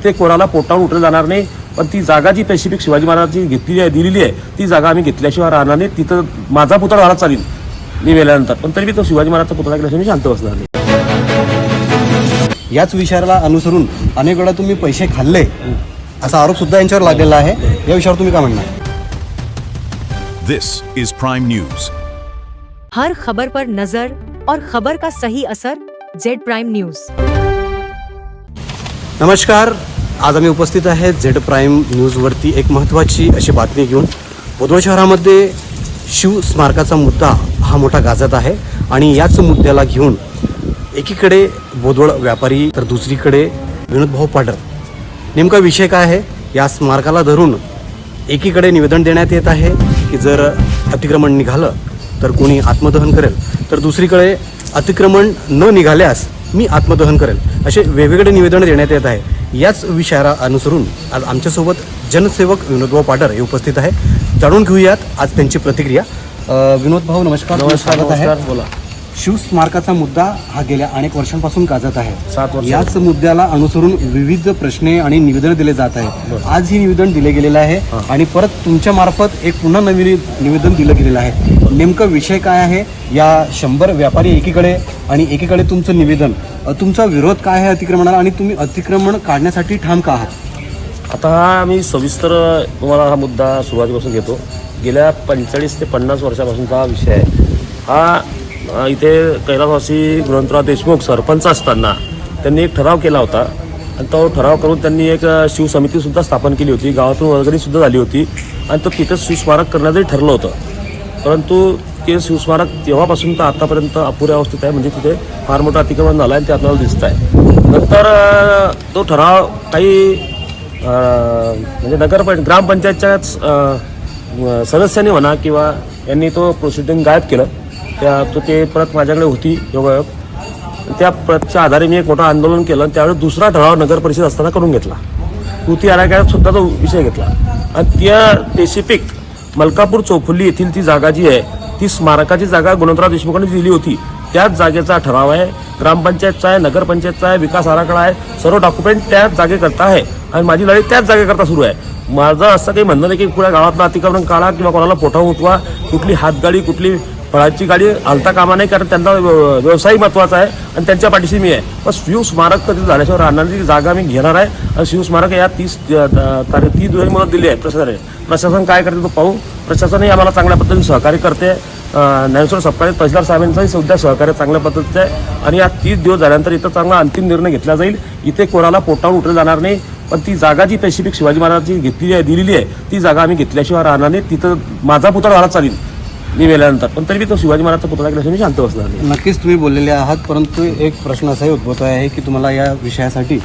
इथे कोणाला पोटावर उठलं जाणार नाही. पण ती जागा जी स्पेसिफिक शिवाजी महाराजांची घेतलेली आहे, दिलेली आहे, ती जागा आम्ही घेतल्याशिवाय राहणार नाही. तिथं माझा पुतळा व्हायला चालेल मी मेल्यानंतर, पण तरी मी तो शिवाजी महाराजचा पुतळा केल्याशिवाय मी शांत बसणार नाही. याच विषयाला अनुसरून अनेक वेळा तुम्ही पैसे खाल्ले असा आरोप सुद्धा यांच्यावर लागलेला आहे. या विषयावर तुम्ही काय म्हणणार? This is Prime News. हर खबर पर नजर और खबर का सही असर जेड प्राइम न्यूज. नमस्कार, आज आम्ही उपस्थित आहे झेड प्राईम न्यूजवरती एक महत्त्वाची अशी बातमी घेऊन. बोदवड शहरामध्ये शिव स्मारकाचा मुद्दा हा मोठा गाजत आहे आणि याच मुद्द्याला घेऊन एकीकडे बोदवड व्यापारी तर दुसरीकडे विनोदभाऊ पाडर. नेमका विषय काय आहे? या स्मारकाला धरून एकीकडे निवेदन देण्यात येत आहे की जर अतिक्रमण निघालं तर कोणी आत्मदहन करेल, तर दुसरीकडे अतिक्रमण न निघाल्यास मी आत्मदहन करेल, असे वेगवेगळे निवेदन देण्यात येत आहे. याच विषयाला अनुसरून आज आमच्यासोबत जनसेवक विनोदभाऊ पाडर हे उपस्थित आहे. जाणून घेऊयात आज त्यांची प्रतिक्रिया. विनोदभाऊ नमस्कार. स्वागत आहे. बोला. शिव स्मारकाचा मुद्दा हा गेल्या अनेक वर्षांपासून गाजत आहे. 7 वर्ष. याच मुद्द्याला अनुसरून विविध प्रश्न आणि निवेदन दिले जात आहे. आज ही निवेदन दिले गेलेलं आहे आणि परत तुमच्या मार्फत एक पुन्हा नवीन निवेदन दिलं गेलेलं आहे. नेमका विषय काय आहे? या 100 व्यापारी एकीकडे आणि एकीकडे तुमचं निवेदन, तुमचा विरोध काय आहे अतिक्रमणाला आणि तुम्ही अतिक्रमण काढण्यासाठी ठाम का आहात? आता हा मी सविस्तर तुम्हाला हा मुद्दा सुरुवातीपासून घेतो. गेल्या 45 ते 50 वर्षापासूनचा हा विषय आहे. हा इथे कैलासवासी गुणवंतराव देशमुख सरपंच असताना त्यांनी एक ठराव केला होता आणि तो ठराव करून त्यांनी एक शिवसमितीसुद्धा स्थापन केली होती. गावातून वर्गणीसुद्धा झाली होती आणि तो तिथं शिवस्मारक करण्याचंही ठरलं होतं. परंतु ते शिवस्मारक तेव्हापासून तर आतापर्यंत अपुऱ्या अवस्थेत आहे. म्हणजे तिथे फार मोठं अतिक्रमण झालं आहे ते आपल्याला दिसत आहे. नंतर तो ठराव काही म्हणजे ग्रामपंचायतच्याच सदस्यांनी म्हणा किंवा यांनी तो प्रोसिडिंग गायब केलं. तो ते परत माझ्याकडे होती योगायोग. त्या प्रतच्या आधारे मी एक मोठं आंदोलन केलं आणि त्यावेळेस दुसरा ठराव नगर परिषद असताना करून घेतला. कृती आराखड्यात सुद्धा तो विषय घेतला आणि त्या स्पेसिफिक मलकापूर चौफुली येथील ती जागा जी आहे ती स्मारकाची जागा गुणवंतराव देशमुखांनी दिली होती. त्याच जागेचा ठराव आहे, ग्रामपंचायतचा आहे, नगरपंचायतचा आहे, विकास आराखडा आहे, सर्व डॉक्युमेंट त्याच जागेकरता आहे आणि माझी लढाई त्याच जागेकरता सुरू आहे. माझं असं काही म्हणणं नाही की पुढे गावातलं अतिक्रमण काढा किंवा कोणाला पोटावर उठवा, कुठली हातगाडी कुठली फळाची गाडी हलता कामा नाही, कारण त्यांचा व्यवसाय महत्त्वाचा आहे आणि त्यांच्या पाठीशी मी आहे. पण शिव स्मारक कधी झाल्याशिवाय राहणारी जागा मी घेणार आहे आणि शिव स्मारक या 30 जुलै मुदत दिली आहे प्रशासनाने. प्रशासन काय करते तो पाहू. प्रशासनही आम्हाला चांगल्या पद्धतीने सहकार्य करते. ज्ञानेश्वर सपकाळे तहसीलदार साहेबांचाही सुद्धा सहकार्य चांगल्या पद्धतीचं आहे आणि या 30 दिवस झाल्यानंतर इथं चांगला अंतिम निर्णय घेतला जाईल. इथे कोणाला पोटावर उठलं जाणार नाही. पण ती जागा जी स्पेसिफिक शिवाजी महाराजांची घेतलेली आहे, दिलेली आहे, ती जागा आम्ही घेतल्याशिवाय राहणार नाही. तिथं माझा पुतळा व्हायला चालेल मी मेल्यानंतर, पण तरी मी तो शिवाजी महाराजचा पुतळा केल्याशिवाय मी शांत बसणार नाही. नक्कीच तुम्ही बोललेले आहात, परंतु एक प्रश्न असाही उद्भवतो आहे की तुम्हाला या विषयासाठी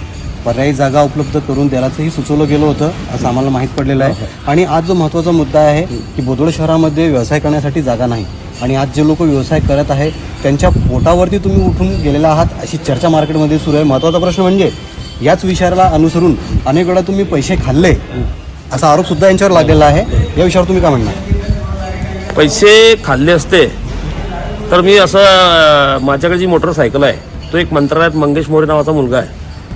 पर्यायी जागा उपलब्ध करून द्यायलाचंही सुचवलं गेलं होतं असं आम्हाला माहीत पडलेलं आहे. आणि आज जो महत्त्वाचा मुद्दा आहे की बोदवड शहरामध्ये व्यवसाय करण्यासाठी जागा नाही आणि आज जे लोक व्यवसाय करत आहे त्यांच्या पोटावरती तुम्ही उठून गेलेला आहात अशी चर्चा मार्केटमध्ये सुरू आहे. महत्त्वाचा प्रश्न म्हणजे याच विषयाला अनुसरून अनेक वेळा तुम्ही पैसे खाल्ले असा आरोप सुद्धा यांच्यावर लागलेला आहे. या विषयावर तुम्ही काय म्हणणार? पैसे खाल्ले असते तर मी असं माझ्याकडे जी मोटरसायकल आहे तो एक मंत्रालयात मंगेश मोरे नावाचा मुलगा आहे,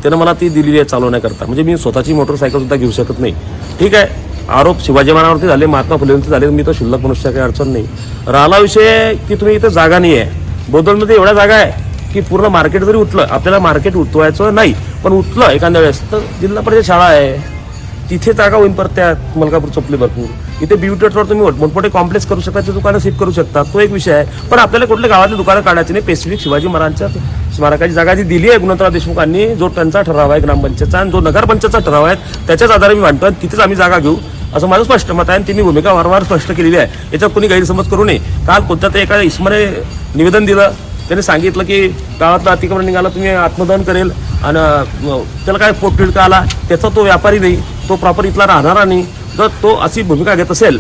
त्यानं मला ती दिलेली आहे चालवण्याकरता. म्हणजे मी स्वतःची मोटरसायकलसुद्धा घेऊ शकत नाही. ठीक आहे, आरोप शिवाजी महाराजांवरती झाले, महात्मा फुलेंवरती झाले, मी तो शुल्लक मनुष्य काही अडचण नाही. राहिला विषय की तुम्ही इथं जागा नाही आहे. बोदवडमध्ये एवढ्या जागा आहे की पूर्ण मार्केट जरी उठलं, आपल्याला मार्केट उठवायचं नाही पण उठलं एखाद्या वेळेस तर जिल्हा परिषद शाळा आहे तिथे जागा होईल. परत त्या मलकापूर चोपली भरपूर इथे बीयूटेटवर तुम्ही मोठमोठे कॉम्प्लेक्स करू शकता, ते दुकानं शिफ्ट करू शकता, तो एक विषय आहे. पण आपल्याला कुठल्या गावातली दुकानं काढायची नाही. स्पेसिफिक शिवाजी महाराजांच्या स्मारकाची जागा जी दिली आहे गुणवंतराव देशमुखांनी, जो त्यांचा ठराव आहे ग्रामपंचायतचा आणि जो नगरपंचायतचा ठराव आहे त्याच्याच आधारे मी मानतो तिथेच आम्ही जागा घेऊ असं माझं स्पष्ट मत आहे आणि ती मी भूमिका वारंवार स्पष्ट केलेली आहे. याच्यात कोणी गैरसमज करू नये. काल कोणत्या तर एका इसमाने निवेदन दिलं, त्याने सांगितलं की गावातलं अतिक्रमण निघालं तुम्ही आत्मदहन करेल आणि त्याला काय पोटतिडका आला, त्याचा तो व्यापारी नाही, तो प्रॉपर इथला राहणारा नाही. जर तो अशी भूमिका घेत असेल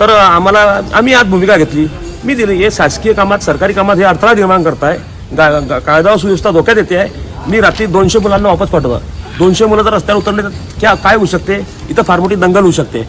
तर आम्ही आज भूमिका घेतली, मी दिली. हे शासकीय कामात सरकारी कामात हे अडथळा निर्माण करताय, कायदा सुव्यवस्था धोक्यात येते आहे. मी रात्री 200 मुलांना वापस पाठवलं. 200 मुलं जर रस्त्यावर उतरले तर काय होऊ शकते? इथं फार मोठी दंगल होऊ शकते,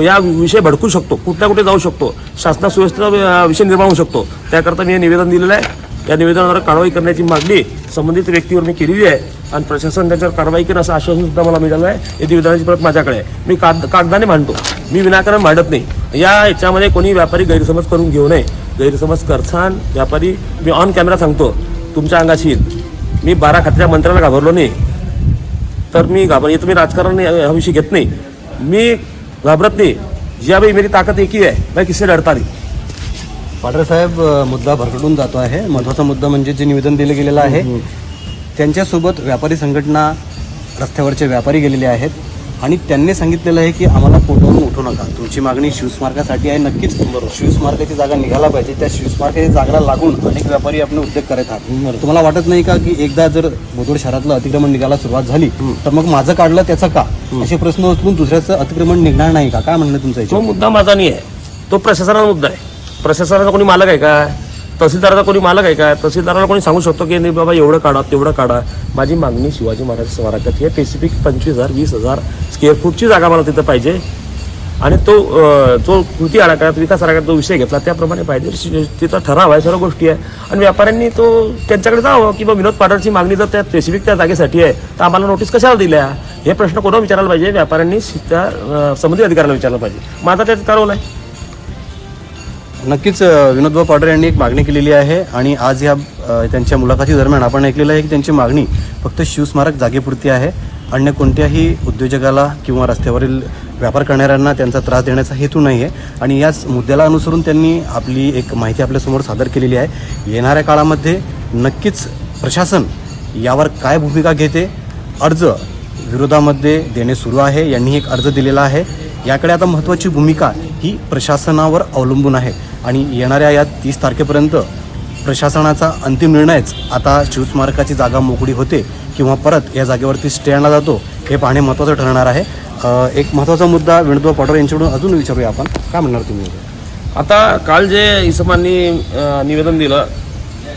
या विषय भडकू शकतो, कुठल्या कुठे जाऊ शकतो, शासना सुव्यवस्थेचा विषय निर्माण होऊ शकतो. त्याकरता मी हे निवेदन दिलेलं आहे या निवेदनावर कारवाई करण्याची मागणी संबंधित व्यक्तीवर मी केलेली आहे आणि प्रशासन त्याच्यावर कारवाई करेन असं आश्वासन सुद्धा मला मिळालं आहे. या निवेदनाची प्रत माझ्याकडे आहे. मी कागदाने मांडतो, मी विनाकारण मांडत नाही. याच्यामध्ये कोणी व्यापारी गैरसमज करून घेऊ नये. गैरसमज करसान व्यापारी मी ऑन कॅमेरा सांगतो तुमच्या अंगाशी येईल. मी 12 खात्याच्या मंत्र्याला घाबरलो नाही तर मी येतो. मी राजकारण हा विषय घेत नाही, मी घाबरत नाही. ज्या भाई मेरी ताकद एक ही है, मैं किससे डरता नहीं. पाटरे साहेब, मुद्दा भरकटून जातो आहे. महत्त्वाचा मुद्दा म्हणजे जे निवेदन दिलं गेलेलं आहे त्यांच्यासोबत व्यापारी संघटना, रस्त्यावरचे व्यापारी गेलेले आहेत आणि त्यांनी सांगितलेलं आहे की आम्हाला पोटावरून उठू नका. तुमची मागणी शिवस्मारकासाठी आहे. नक्कीच शिवस्मारकाची जागा निघायला पाहिजे. त्या शिवस्मारकाच्या जागेला लागून अनेक व्यापारी आपले उद्योग करत आहेत. तुम्हाला वाटत नाही का की एकदा जर बोदवड शहरातलं अतिक्रमण निघायला सुरुवात झाली तर मग माझं काढलं त्याचं का, असे प्रश्न उचलून दुसऱ्याचं अतिक्रमण निघणार नाही का? काय म्हणणं तुमचं तो याच्यावर? मुद्दा माझा नाही आहे, तो प्रशासनाचा मुद्दा आहे. प्रशासनाचा कोणी मालक आहे का? तहसीलदाराचा कोणी मालक आहे का? तहसीलदाराला कोणी सांगू शकतो की नाही बाबा एवढं काढा तेवढं काढा. माझी मागणी शिवाजी महाराज स्मारकाची आहे. स्पेसिफिक 25,000 20,000 स्क्वेअर फूटची जागा मला तिथं पाहिजे आणि तो जो कृती आराखड्यात विकास आराखड्यात जो विषय घेतला त्याप्रमाणे पाहिजे. तिथं ठराव आहे, सर्व गोष्टी आहे आणि व्यापाऱ्यांनी तो त्यांच्याकडे जावं की बाबा विनोद पाटणची मागणी जर त्या स्पेसिफिक त्या जागेसाठी आहे तर आम्हाला नोटीस कशाला दिल्या, हे प्रश्न कोणाला विचारायला पाहिजे? व्यापाऱ्यांनी त्या संबंधित अधिकाऱ्याला विचारलं पाहिजे. माझा त्यात कारवल आहे. नक्कीच विनोदभाऊ पाटरे यांनी एक मागणी केलेली आहे आणि आज या त्यांच्या मुलाखती दरम्यान आपण ऐकलेलं आहे की त्यांची मागणी फक्त शिवस्मारक जागेपुरती आहे. अन्य कोणत्याही उद्योजकाला किंवा रस्त्यावरील व्यापार करणाऱ्यांना त्यांचा त्रास देण्याचा हेतू नाही आहे आणि याच मुद्द्याला अनुसरून त्यांनी आपली एक माहिती आपल्यासमोर सादर केलेली आहे. येणाऱ्या काळामध्ये नक्कीच प्रशासन यावर काय भूमिका घेते, अर्ज विरोधामध्ये देणे सुरू आहे. यांनी एक अर्ज दिलेला आहे. याकडे आता महत्त्वाची भूमिका ही प्रशासनावर अवलंबून आहे आणि येणाऱ्या या 30 तारखेपर्यंत प्रशासनाचा अंतिम निर्णयच आता शिवस्मारकाची जागा मोकळी होते किंवा परत या जागेवरती स्टे आणला जातो हे पाहणे महत्त्वाचं ठरणार आहे. एक महत्त्वाचा मुद्दा विनोदभाऊ पाटरे यांच्याकडून अजून विचारूया आपण. काय म्हणणार तुम्ही? आता काल जे इसमांनी निवेदन दिलं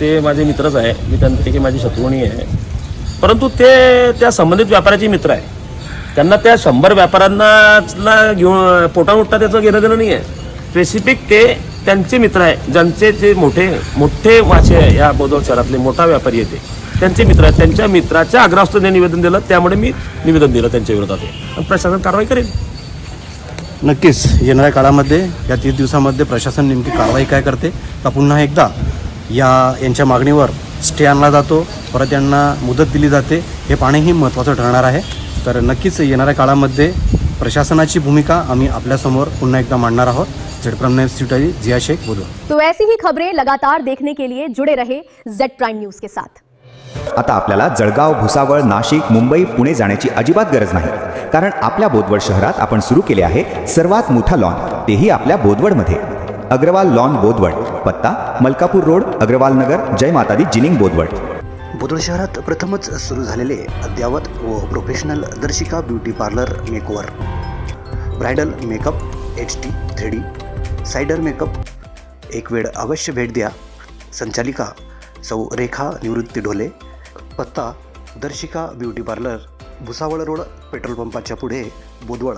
ते माझे मित्रच आहे. मी त्यांच्यापैकी माझी शत्रुणी आहे, परंतु ते त्या संबंधित व्यापाऱ्याचे मित्र आहे. त्यांना त्या 100 व्यापाऱ्यांना घेऊन पोटावर उठता त्याचं घेणं देणं नाही आहे. स्पेसिफिक ते त्यांचे मित्र आहे, ज्यांचे जे मोठे मोठे मासे आहे या बोदवड शहरातले मोठा व्यापारी आहे त्यांचे मित्र आहेत. त्यांच्या मित्राच्या आग्रहास्तव त्यांनी निवेदन दिलं, त्यामुळे मी निवेदन दिलं त्यांच्या विरोधात आणि प्रशासन कारवाई करेल. नक्कीच येणाऱ्या काळामध्ये या 30 दिवसामध्ये प्रशासन नेमकी कारवाई काय करते का पुन्हा एकदा यांच्या मागणीवर स्टे आणला जातो, परत यांना मुदत दिली जाते, हे पाहणेही महत्त्वाचं ठरणार आहे. तर नक्कीच येणाऱ्या काळामध्ये प्रशासनाची भूमिका आम्ही आपल्यासमोर पुन्हा एकदा मांडणार आहोत. ZPRIME जिया शेख, बोदवड. तो ऐसी ही खबरें लगातार देखने के लिए जुड़े रहे Z प्राइम न्यूज के साथ. आता आपल्याला जळगाव, भुसावळ, नाशिक, मुंबई, पुणे जाण्याची अजिबात गरज नाही, कारण आपल्या बोदवड शहरात आपण सुरू केले आहे सर्वात मोठा लॉन, तेही आपल्या बोदवडमध्ये. अग्रवाल लॉन बोदवड, पत्ता मलकापूर रोड, अग्रवाल नगर, जय मातादी, जिनिंग, बोदवड. बोदवड शहरात प्रथमच सुरू झालेले अद्ययावत व professional Darshika beauty parlour makeover, bridal makeup, HD, 3D, सायडर मेकअप. एक वेळ अवश्य भेट द्या. संचालिका सौ रेखा निवृत्ती ढोले. पत्ता Darshika beauty parlour, Bhusawal road, petrol पंपाच्या पुढे, बोदवड.